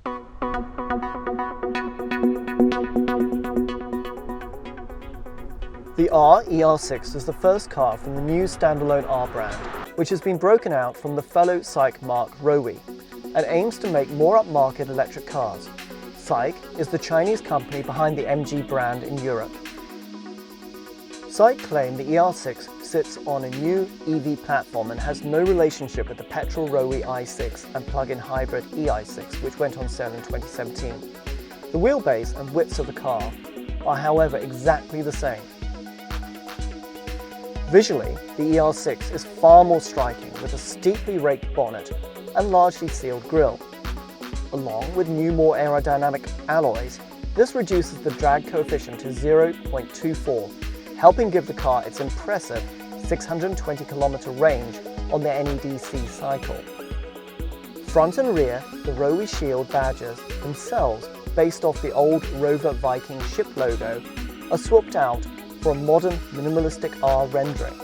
The Roewe ER6 is the first car from the new standalone R brand, which has been broken out from the fellow SAIC marque Roewe, and aims to make more upmarket electric cars. SAIC is the Chinese company behind the MG brand in Europe. SAIC claim the ER6 sits on a new EV platform and has no relationship with the petrol Roewe i6 and plug-in hybrid EI6, which went on sale in 2017. The wheelbase and widths of the car are, however, exactly the same. Visually, the ER6 is far more striking with a steeply raked bonnet and largely sealed grille. Along with new, more aerodynamic alloys, this reduces the drag coefficient to 0.24, helping give the car its impressive 620 km range on the NEDC cycle. Front and rear, the Roewe Shield badges themselves, based off the old Rover Viking ship logo, are swapped out for a modern minimalistic R rendering.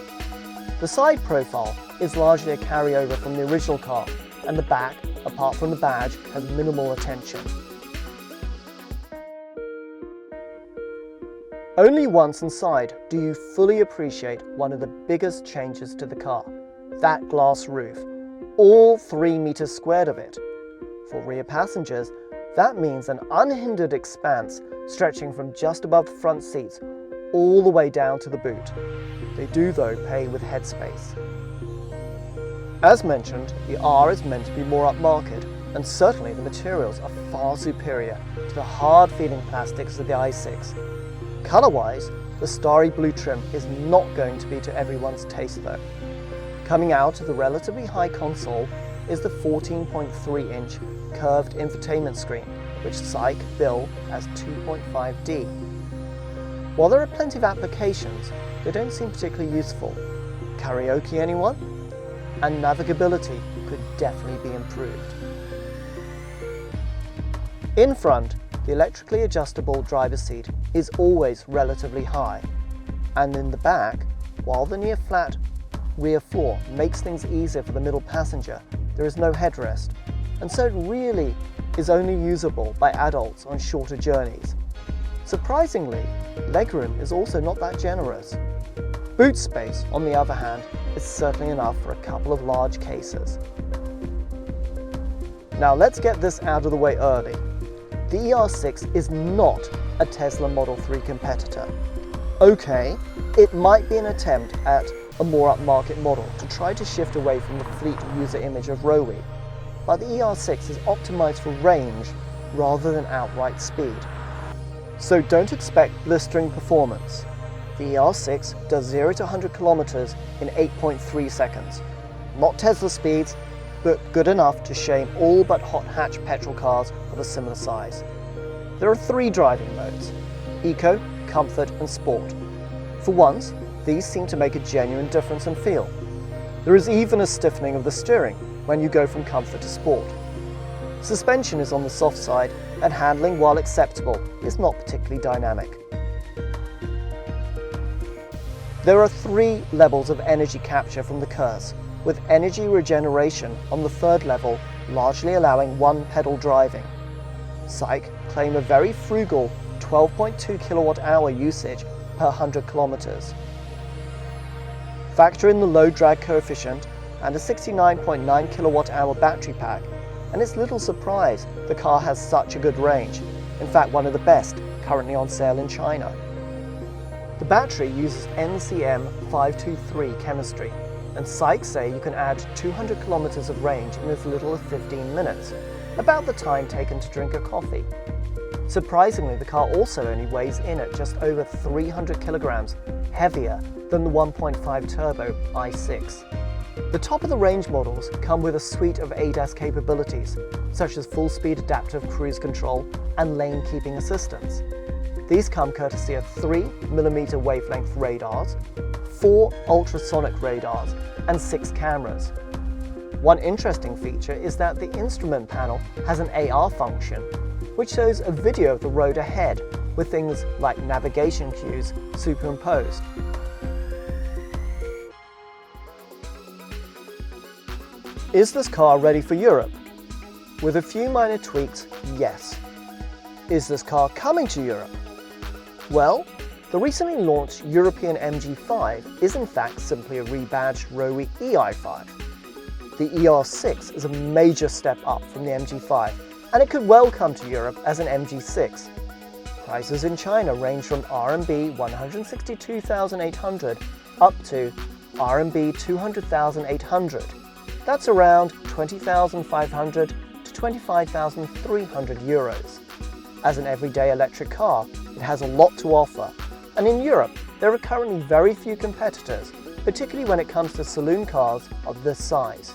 The side profile is largely a carryover from the original car, and the back, apart from the badge, has minimal attention. Only once inside do you fully appreciate one of the biggest changes to the car, that glass roof, all 3 meters squared of it. For rear passengers, that means an unhindered expanse stretching from just above the front seats all the way down to the boot. They do, though, pay with headspace. As mentioned, the R is meant to be more upmarket, and certainly the materials are far superior to the hard-feeling plastics of the i6. Colour-wise, the starry blue trim is not going to be to everyone's taste, though. Coming out of the relatively high console is the 14.3-inch curved infotainment screen, which SAIC bill as 2.5D. While there are plenty of applications, they don't seem particularly useful. Karaoke, anyone? And navigability could definitely be improved. In front, the electrically adjustable driver's seat is always relatively high, and in the back, while the near flat rear floor makes things easier for the middle passenger, there is no headrest, and so it really is only usable by adults on shorter journeys. Surprisingly, legroom is also not that generous. Boot space, on the other hand, is certainly enough for a couple of large cases. Now let's get this out of the way early. The ER6 is not a Tesla Model 3 competitor. Okay, it might be an attempt at a more upmarket model to try to shift away from the fleet user image of Roewe, but the ER6 is optimized for range rather than outright speed. So don't expect blistering performance. The ER6 does 0 to 100 kilometers in 8.3 seconds. Not Tesla speeds, but good enough to shame all but hot hatch petrol cars of a similar size. There are 3 driving modes: Eco, Comfort and Sport. For once, these seem to make a genuine difference in feel. There is even a stiffening of the steering when you go from Comfort to Sport. Suspension is on the soft side, and handling, while acceptable, is not particularly dynamic. There are 3 levels of energy capture from the KERS, with energy regeneration on the 3rd level largely allowing one pedal driving. SAIC claim a very frugal 12.2 kilowatt-hour usage per 100 kilometers. Factor in the low drag coefficient and a 69.9 kilowatt-hour battery pack, and it's little surprise the car has such a good range, in fact one of the best currently on sale in China. The battery uses NCM523 chemistry, and SAIC say you can add 200 kilometers of range in as little as 15 minutes, about the time taken to drink a coffee. Surprisingly, the car also only weighs in at just over 300 kilograms, heavier than the 1.5 turbo i6. The top-of-the-range models come with a suite of ADAS capabilities, such as full-speed adaptive cruise control and lane-keeping assistance. These come courtesy of 3mm wavelength radars, 4 ultrasonic radars, and 6 cameras. One interesting feature is that the instrument panel has an AR function, which shows a video of the road ahead with things like navigation cues superimposed. Is this car ready for Europe? With a few minor tweaks, yes. Is this car coming to Europe? Well, the recently launched European MG5 is in fact simply a rebadged Roewe ER5. The ER6 is a major step up from the MG5, and it could well come to Europe as an MG6. Prices in China range from RMB 162,800 up to RMB 200,800. That's around 20,500 to 25,300 euros. As an everyday electric car, it has a lot to offer, and in Europe there are currently very few competitors, particularly when it comes to saloon cars of this size.